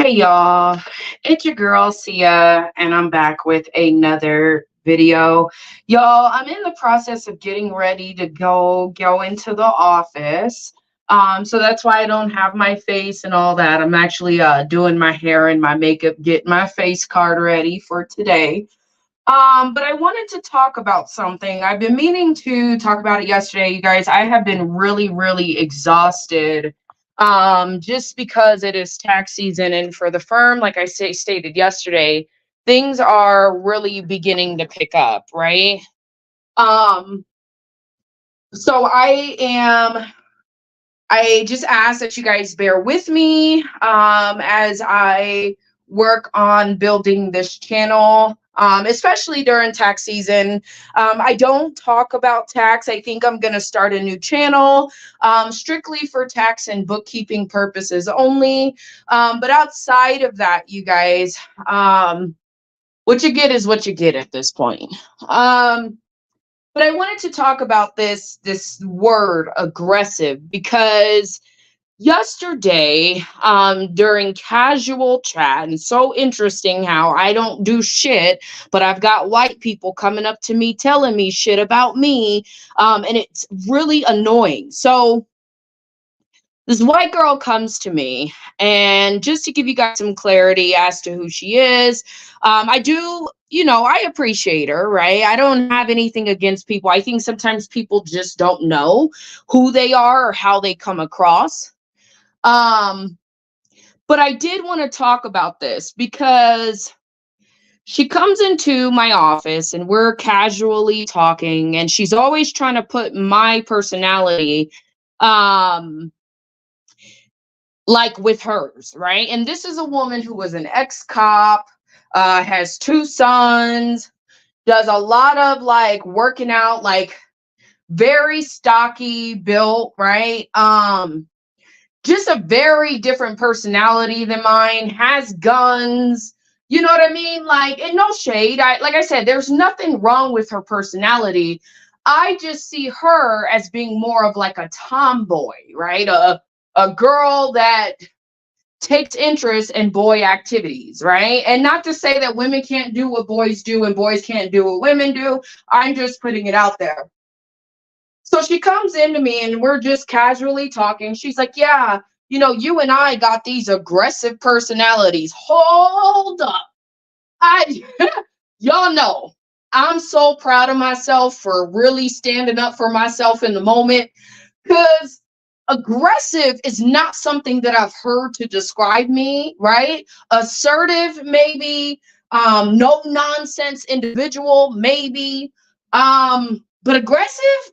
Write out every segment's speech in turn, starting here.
Hey y'all, it's your girl Sia, and I'm back with another video. Y'all, I'm in the process of getting ready to go into the office. So that's why I don't have my face and all that. I'm actually doing my hair and my makeup, getting my face card ready for today. But I wanted to talk about something. I've been meaning to talk about it yesterday, you guys. I have been really exhausted just because it is tax season, and for the firm, like stated yesterday, things are really beginning to pick up, right? Um, so I just ask that you guys bear with me as I work on building this channel, especially during tax season. I don't talk about tax. I think I'm going to start a new channel strictly for tax and bookkeeping purposes only. But outside of that, you guys, what you get is what you get at this point. But I wanted to talk about this word aggressive because yesterday during casual chat, and so interesting how I don't do shit, but I've got white people coming up to me telling me shit about me, and it's really annoying. So this white girl comes to me, and just to give you guys some clarity as to who she is, I do, I appreciate her, right? I don't have anything against people. I think sometimes people just don't know who they are or how they come across. But I did want to talk about this because she comes into my office and we're casually talking, and she's always trying to put my personality like with hers, right? And this is a woman who was an ex-cop, has two sons, does a lot of like working out, like very stocky built, right? Just a very different personality than mine, has guns, you know what I mean? Like, and no shade. Like I said, there's nothing wrong with her personality. I just see her as being more of like a tomboy, right? A girl that takes interest in boy activities, right? And not to say that women can't do what boys do and boys can't do what women do. I'm just putting it out there. So she comes into me and we're just casually talking. She's like, yeah, you and I got these aggressive personalities. Hold up. I y'all know I'm so proud of myself for really standing up for myself in the moment, because aggressive is not something that I've heard to describe me, right? Assertive, maybe, no nonsense individual, maybe. But aggressive,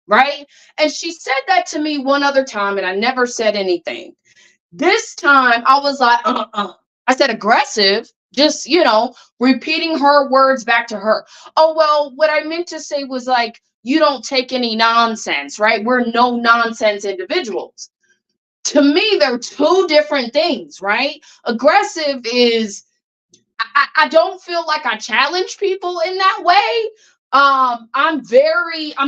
right? And she said that to me one other time, and I never said anything. This time, I was like, I said aggressive, just repeating her words back to her. Oh well, what I meant to say was like, you don't take any nonsense, right? We're no nonsense individuals. To me, they're two different things, right? Aggressive is, I don't feel like I challenge people in that way. I'm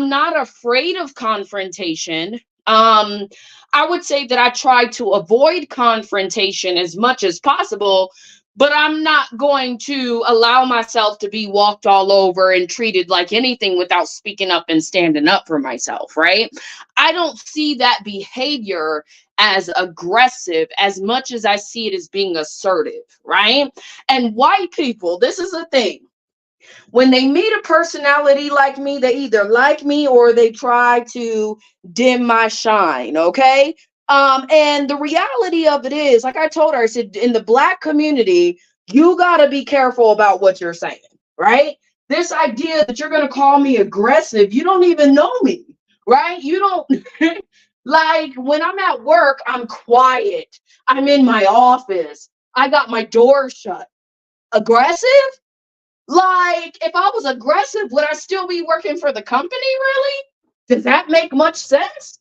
not afraid of confrontation. I would say that I try to avoid confrontation as much as possible, but I'm not going to allow myself to be walked all over and treated like anything without speaking up and standing up for myself, right? I don't see that behavior as aggressive as much as I see it as being assertive, right? And white people, this is a thing. When they meet a personality like me, they either like me or they try to dim my shine, okay? And the reality of it is, like I told her, I said, in the Black community, you got to be careful about what you're saying, right? This idea that you're going to call me aggressive, you don't even know me, right? You don't, like when I'm at work, I'm quiet. I'm in my office. I got my door shut. Aggressive? Like, if I was aggressive, would I still be working for the company, really? Does that make much sense?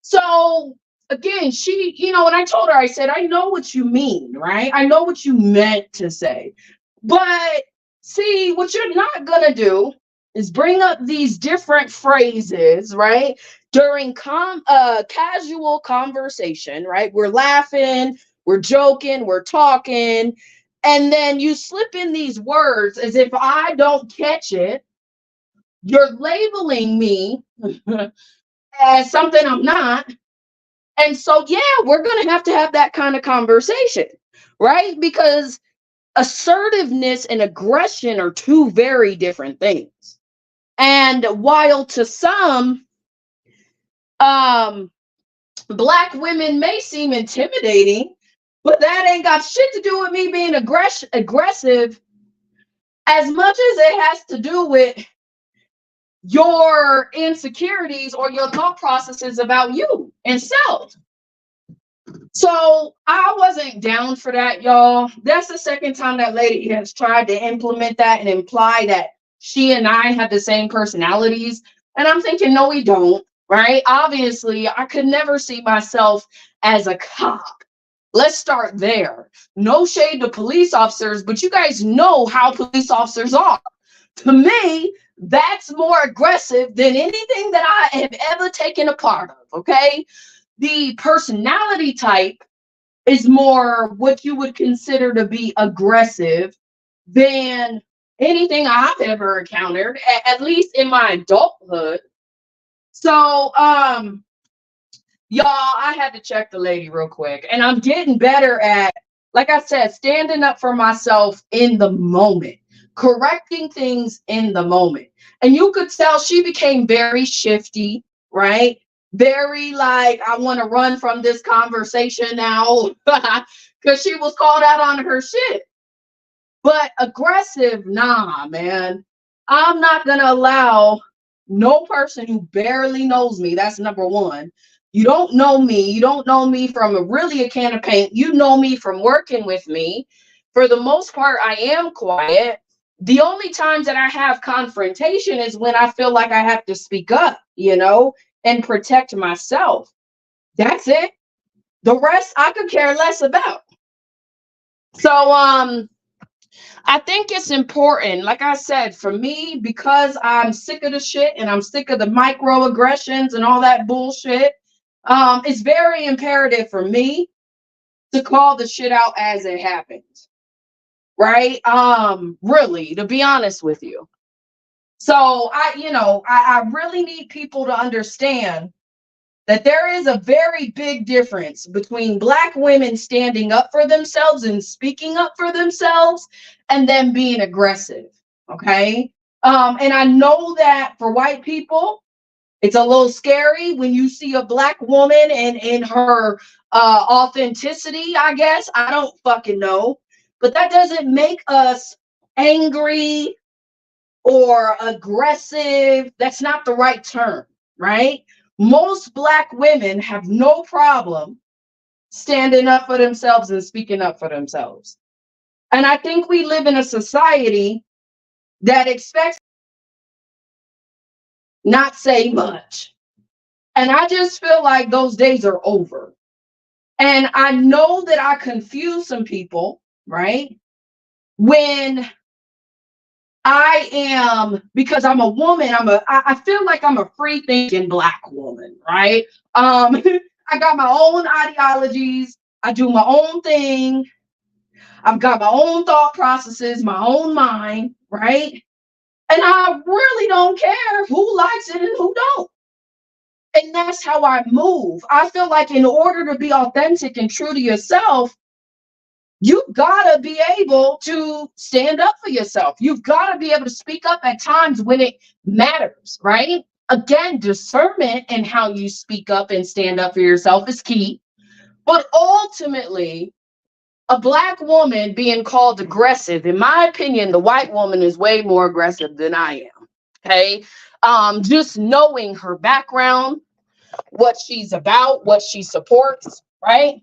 So, again, she, when I told her, I said, I know what you mean, right? I know what you meant to say. But see, what you're not going to do is bring up these different phrases, right? During casual conversation, right? We're laughing, we're joking, we're talking, and then you slip in these words as if I don't catch it. You're labeling me as something I'm not. And so, yeah, we're going to have that kind of conversation, right? Because assertiveness and aggression are two very different things. And while to some, Black women may seem intimidating, but that ain't got shit to do with me being aggressive as much as it has to do with your insecurities or your thought processes about you and self. So I wasn't down for that, y'all. That's the second time that lady has tried to implement that and imply that she and I have the same personalities. And I'm thinking, no, we don't, right? Obviously, I could never see myself as a cop. Let's start there. No shade to police officers, but you guys know how police officers are. To me, that's more aggressive than anything that I have ever taken a part of, okay? The personality type is more what you would consider to be aggressive than anything I've ever encountered, at least in my adulthood. So, y'all, I had to check the lady real quick, and I'm getting better at, like I said, standing up for myself in the moment, correcting things in the moment. And you could tell she became very shifty, right? Very like, I want to run from this conversation now because she was called out on her shit. But aggressive, nah, man. I'm not going to allow no person who barely knows me. That's number one. You don't know me. You don't know me from really a can of paint. You know me from working with me. For the most part, I am quiet. The only times that I have confrontation is when I feel like I have to speak up, and protect myself. That's it. The rest I could care less about. So, I think it's important, like I said, for me, because I'm sick of the shit and I'm sick of the microaggressions and all that bullshit. It's very imperative for me to call the shit out as it happens, right? Really, to be honest with you. So I really need people to understand that there is a very big difference between Black women standing up for themselves and speaking up for themselves and them being aggressive. Okay. And I know that for white people, it's a little scary when you see a Black woman and in her authenticity, I guess. I don't fucking know. But that doesn't make us angry or aggressive. That's not the right term, right? Most Black women have no problem standing up for themselves and speaking up for themselves. And I think we live in a society that expects not say much. And I just feel like those days are over. And I know that I confuse some people, right? When I am, because I'm a woman, I feel like I'm a free thinking Black woman, right? I got my own ideologies. I do my own thing. I've got my own thought processes, my own mind, right? And I really don't care who likes it and who don't. And that's how I move. I feel like in order to be authentic and true to yourself, you've got to be able to stand up for yourself. You've got to be able to speak up at times when it matters, right? Again, discernment and how you speak up and stand up for yourself is key. But ultimately, a Black woman being called aggressive, in my opinion, the white woman is way more aggressive than I am. Okay. Just knowing her background, what she's about, what she supports, right?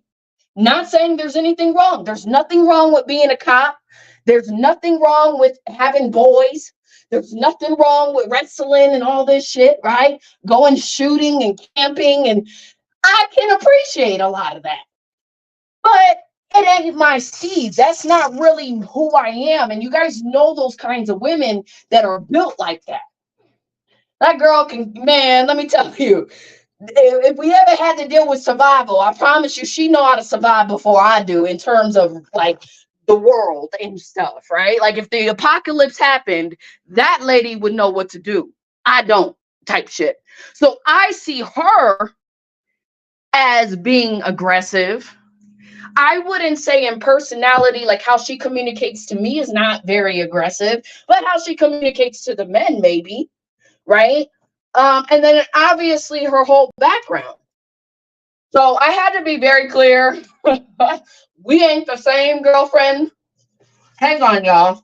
Not saying there's anything wrong. There's nothing wrong with being a cop. There's nothing wrong with having boys. There's nothing wrong with wrestling and all this shit, right? Going shooting and camping. And I can appreciate a lot of that. But it ain't my seeds. That's not really who I am. And you guys know those kinds of women that are built like that. That girl can, man, let me tell you, If we ever had to deal with survival, I promise you, she know how to survive before I do in terms of like the world and stuff, right? Like if the apocalypse happened, that lady would know what to do. I don't type shit. So I see her as being aggressive. I wouldn't say in personality, like how she communicates to me is not very aggressive, but how she communicates to the men, maybe, right? And then obviously her whole background. So I had to be very clear. We ain't the same, girlfriend. Hang on, y'all.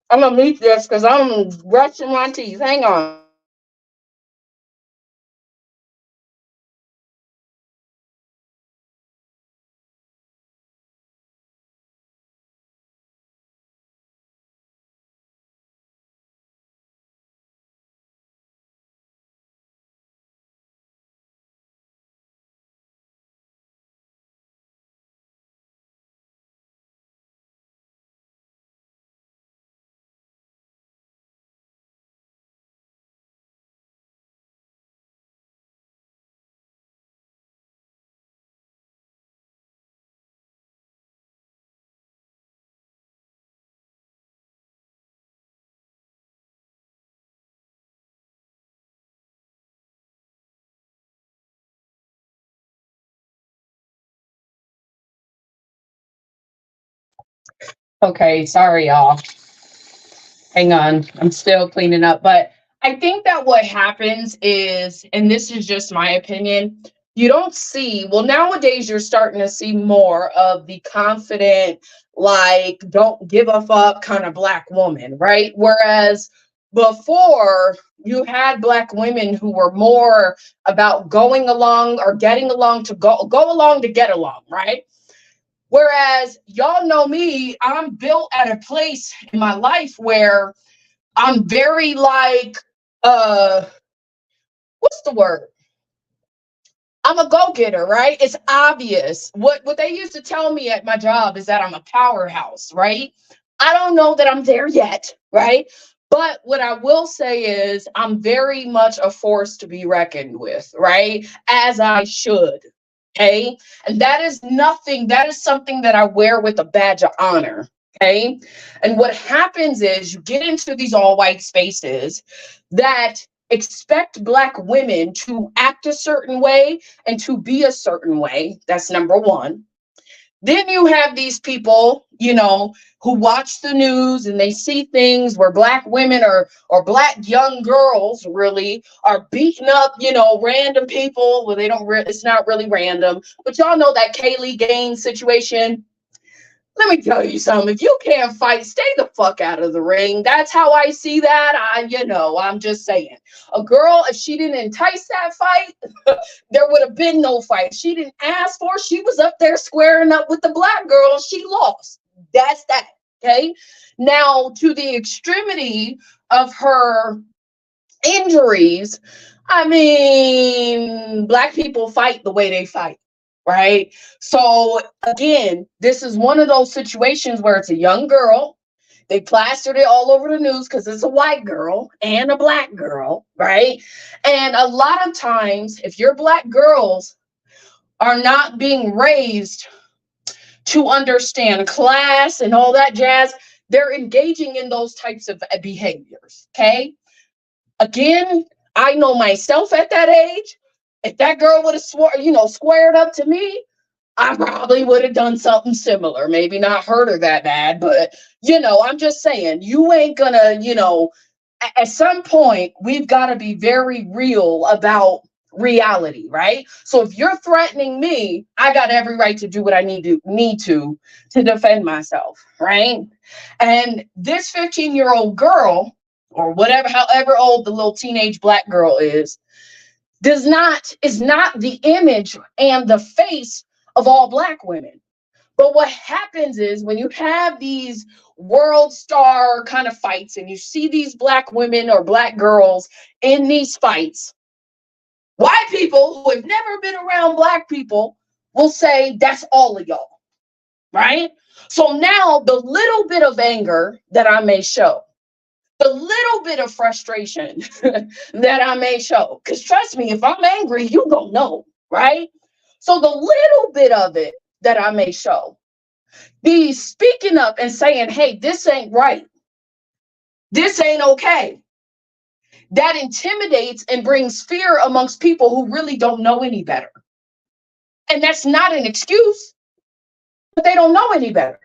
I'm gonna mute this because I'm brushing my teeth. Hang on. Okay, sorry, y'all. Hang on. I'm still cleaning up. But I think that what happens is, and this is just my opinion, you don't see, well, nowadays you're starting to see more of the confident, like, don't give a fuck kind of black woman, right? Whereas before, you had black women who were more about going along or getting along to go along to get along, right? Whereas y'all know me, I'm built at a place in my life where I'm very like, uh, what's the word? I'm a go-getter, right? It's obvious. What they used to tell me at my job is that I'm a powerhouse, right? I don't know that I'm there yet, right? But what I will say is I'm very much a force to be reckoned with, right? As I should. Okay. And that is nothing, that is something that I wear with a badge of honor. Okay. And what happens is you get into these all white spaces that expect black women to act a certain way and to be a certain way. That's number one. Then you have these people, who watch the news and they see things where black women or black young girls really are beating up, random people. Well, they don't, it's not really random, but y'all know that Kaylee Gaines situation. Let me tell you something. If you can't fight, stay the fuck out of the ring. That's how I see that. I'm just saying. A girl, if she didn't entice that fight, there would have been no fight. She didn't ask for it. She was up there squaring up with the black girl. She lost. That's that. Okay. Now, to the extremity of her injuries, I mean, black people fight the way they fight, right? So again, this is one of those situations where it's a young girl. They plastered it all over the news because it's a white girl and a black girl, right? And a lot of times, if your black girls are not being raised to understand class and all that jazz, they're engaging in those types of behaviors, okay? Again, I know myself at that age. If that girl would have squared up to me, I probably would have done something similar. Maybe not hurt her that bad, but I'm just saying, you ain't gonna, at some point, we've got to be very real about reality, right? So if you're threatening me, I got every right to do what I need to defend myself, right? And this 15-year-old girl, or whatever, however old the little teenage black girl is not the image and the face of all black women. But what happens is when you have these world star kind of fights and you see these black women or black girls in these fights, white people who have never been around black people will say, that's all of y'all, right? So now the little bit of anger that I may show, The little bit of frustration that I may show. Because trust me, if I'm angry, you gonna know, right? So the little bit of it that I may show, be speaking up and saying, hey, this ain't right. This ain't okay. That intimidates and brings fear amongst people who really don't know any better. And that's not an excuse, but they don't know any better.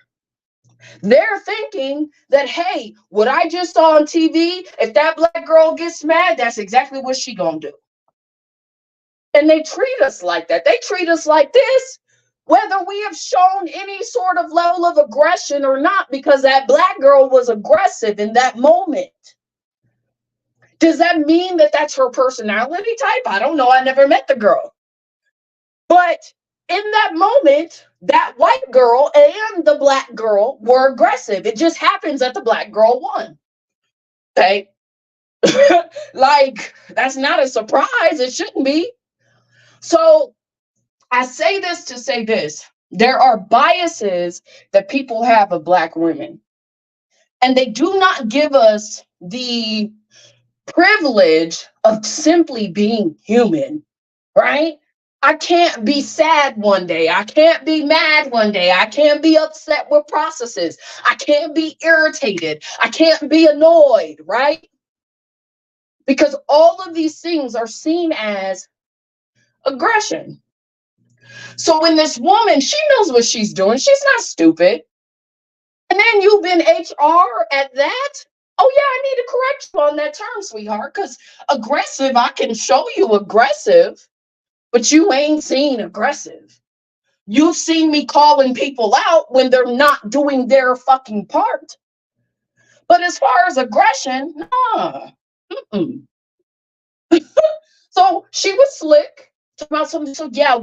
They're thinking that, hey, what I just saw on TV, if that black girl gets mad, that's exactly what she gonna do. And they treat us like that. They treat us like this, whether we have shown any sort of level of aggression or not, because that black girl was aggressive in that moment. Does that mean that that's her personality type? I don't know. I never met the girl. But in that moment, that white girl and the black girl were aggressive. It just happens that the black girl won. Okay. Like, that's not a surprise. It shouldn't be. So I say this to say this. There are biases that people have of black women, and they do not give us the privilege of simply being human, right? I can't be sad one day. I can't be mad one day. I can't be upset with processes. I can't be irritated. I can't be annoyed, right? Because all of these things are seen as aggression. So when this woman, she knows what she's doing. She's not stupid. And then you've been HR at that. Oh yeah, I need to correct you on that term, sweetheart, because aggressive, I can show you aggressive, but you ain't seen aggressive. You've seen me calling people out when they're not doing their fucking part. But as far as aggression, nah. So she was slick about something. So yeah,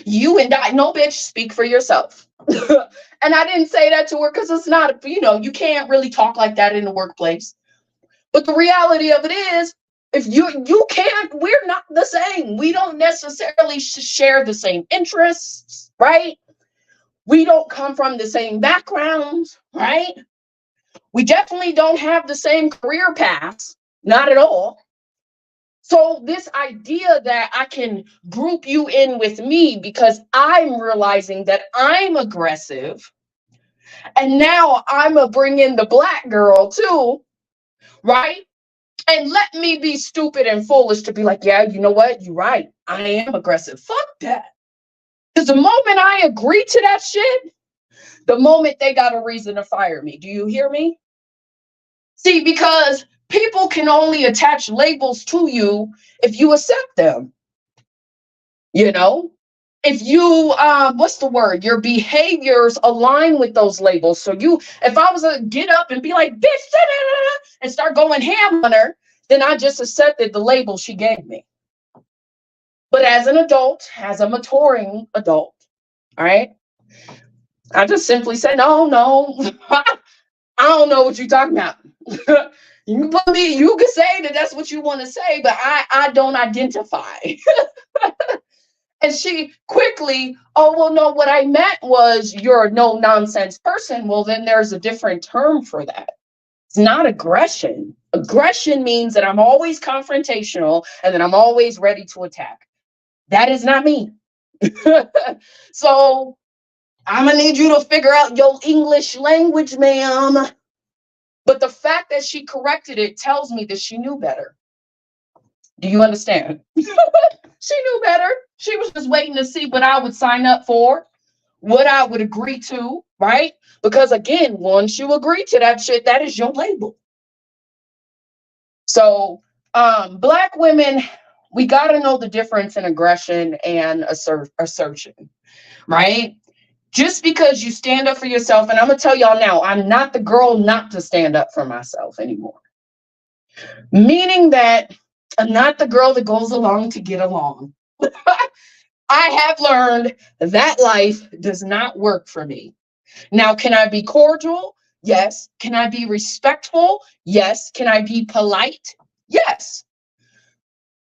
you and I, no bitch, speak for yourself. And I didn't say that to her because it's not, you can't really talk like that in the workplace. But the reality of it is, if you can't, we're not the same. We don't necessarily share the same interests, right? We don't come from the same backgrounds, right? We definitely don't have the same career paths, not at all. So this idea that I can group you in with me because I'm realizing that I'm aggressive, and now I'm gonna bring in the black girl too, right? And let me be stupid and foolish to be like, yeah, you know what? You're right. I am aggressive. Fuck that. Because the moment I agree to that shit, the moment they got a reason to fire me. Do you hear me? See, because people can only attach labels to you if you accept them. If you, what's the word? Your behaviors align with those labels. So if I was to get up and be like, bitch, and start going ham on her, then I just accepted the label she gave me. But as an adult, as a maturing adult, all right, I just simply said, no, I don't know what you're talking about. You can say that that's what you want to say, but I don't identify. And she quickly, oh, well, no, what I meant was you're a no nonsense person. Well, then there's a different term for that. It's not aggression. Aggression means that I'm always confrontational and that I'm always ready to attack. That is not me. So I'm going to need you to figure out your English language, ma'am. But the fact that she corrected it tells me that she knew better. Do you understand? She knew better. She was just waiting to see what I would sign up for, what I would agree to, right? Because again, once you agree to that shit, that is your label. So black women, we got to know the difference in aggression and assertion, right? Just because you stand up for yourself, and I'm going to tell y'all now, I'm not the girl not to stand up for myself anymore. Meaning that I'm not the girl that goes along to get along. I have learned that life does not work for me. Now, can I be cordial? Yes. Can I be respectful? Yes. Can I be polite? Yes.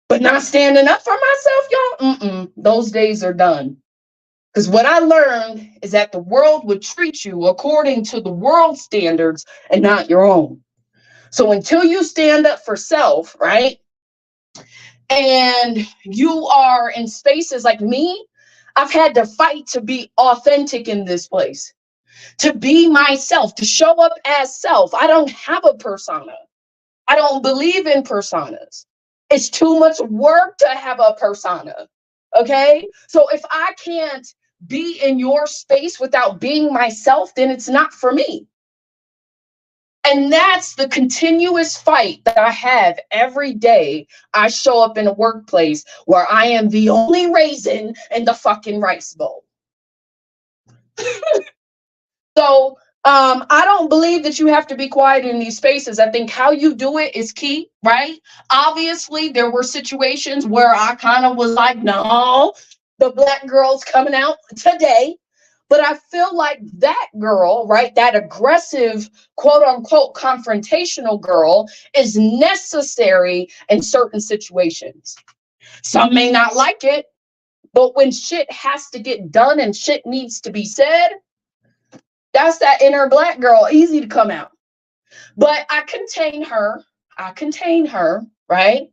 But not standing up for myself, y'all? Those days are done. Because what I learned is that the world would treat you according to the world standards and not your own. So until you stand up for self, right? And you are in spaces like me, I've had to fight to be authentic in this place, to be myself, to show up as self. I don't have a persona. I don't believe in personas. It's too much work to have a persona. Okay. So if I can't be in your space without being myself, then it's not for me. And that's the continuous fight that I have every day. I show up in a workplace where I am the only raisin in the fucking rice bowl. So I don't believe that you have to be quiet in these spaces. I think how you do it is key, right? Obviously, there were situations where I kind of was like, no, the black girl's coming out today. But I feel like that girl, right, that aggressive, quote unquote, confrontational girl is necessary in certain situations. Some may not like it, but when shit has to get done and shit needs to be said, that's that inner black girl, easy to come out. But I contain her. I contain her, right?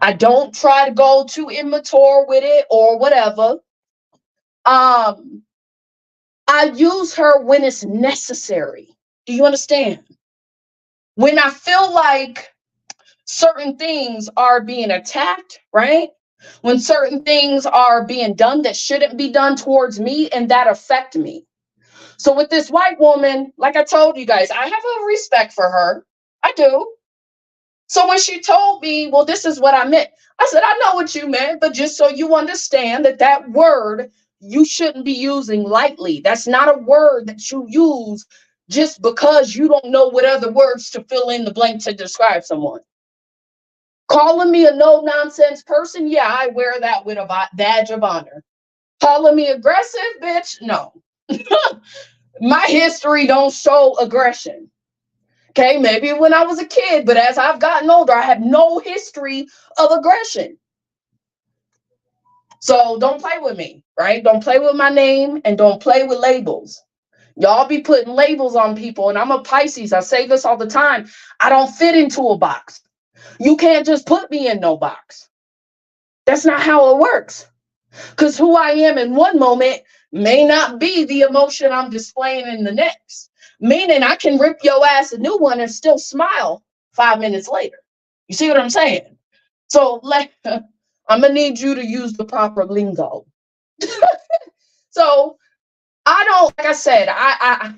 I don't try to go too immature with it or whatever. I use her when it's necessary. Do you understand? When I feel like certain things are being attacked, right? When certain things are being done that shouldn't be done towards me and that affect me. So with this white woman, like I told you guys, I have a respect for her. I do. So when she told me, well, this is what I meant, I said, I know what you meant, but just so you understand that that word you shouldn't be using lightly. That's not a word that you use just because you don't know what other words to fill in the blank to describe someone. Calling me a no nonsense person, yeah, I wear that with a badge of honor. Calling me aggressive, bitch, no. My history don't show aggression. Okay, maybe when I was a kid, but as I've gotten older, I have no history of aggression. So don't play with me, right? Don't play with my name and don't play with labels. Y'all be putting labels on people, and I'm a Pisces. I say this all the time. I don't fit into a box. You can't just put me in no box. That's not how it works. Because who I am in one moment may not be the emotion I'm displaying in the next. Meaning I can rip your ass a new one and still smile 5 minutes later. You see what I'm saying? So I'm gonna need you to use the proper lingo. So I don't, like I said, I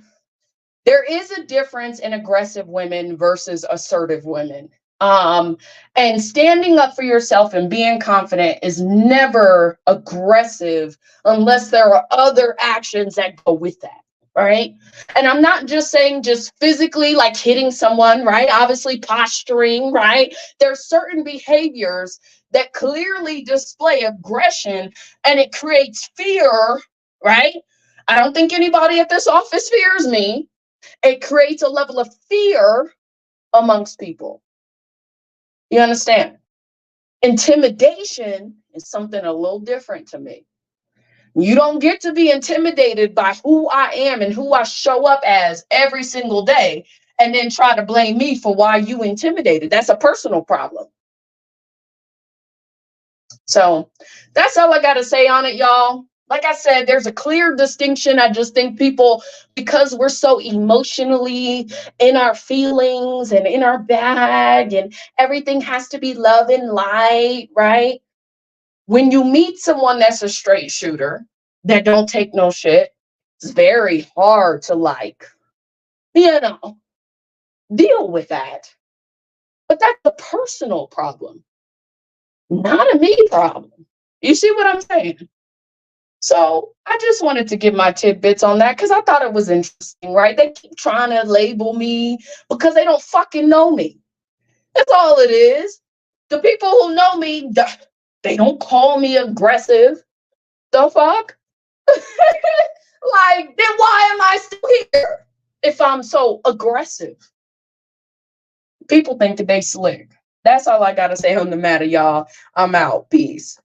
there is a difference in aggressive women versus assertive women. And standing up for yourself and being confident is never aggressive unless there are other actions that go with that, right? And I'm not just saying just physically like hitting someone, right? Obviously posturing, right? There's certain behaviors that clearly display aggression and it creates fear, right? I don't think anybody at this office fears me. It creates a level of fear amongst people. You understand? Intimidation is something a little different to me. You don't get to be intimidated by who I am and who I show up as every single day and then try to blame me for why you intimidated. That's a personal problem. So that's all I got to say on it, y'all. Like I said, there's a clear distinction. I just think people, because we're so emotionally in our feelings and in our bag and everything has to be love and light, right? When you meet someone that's a straight shooter that don't take no shit, it's very hard to deal with that. But that's a personal problem, not a me problem. You see what I'm saying? So I just wanted to give my tidbits on that because I thought it was interesting, right? They keep trying to label me because they don't fucking know me. That's all it is. The people who know me, they don't call me aggressive. The fuck? Like, then why am I still here if I'm so aggressive? People think that they slick. That's all I got to say on the matter, y'all. I'm out. Peace.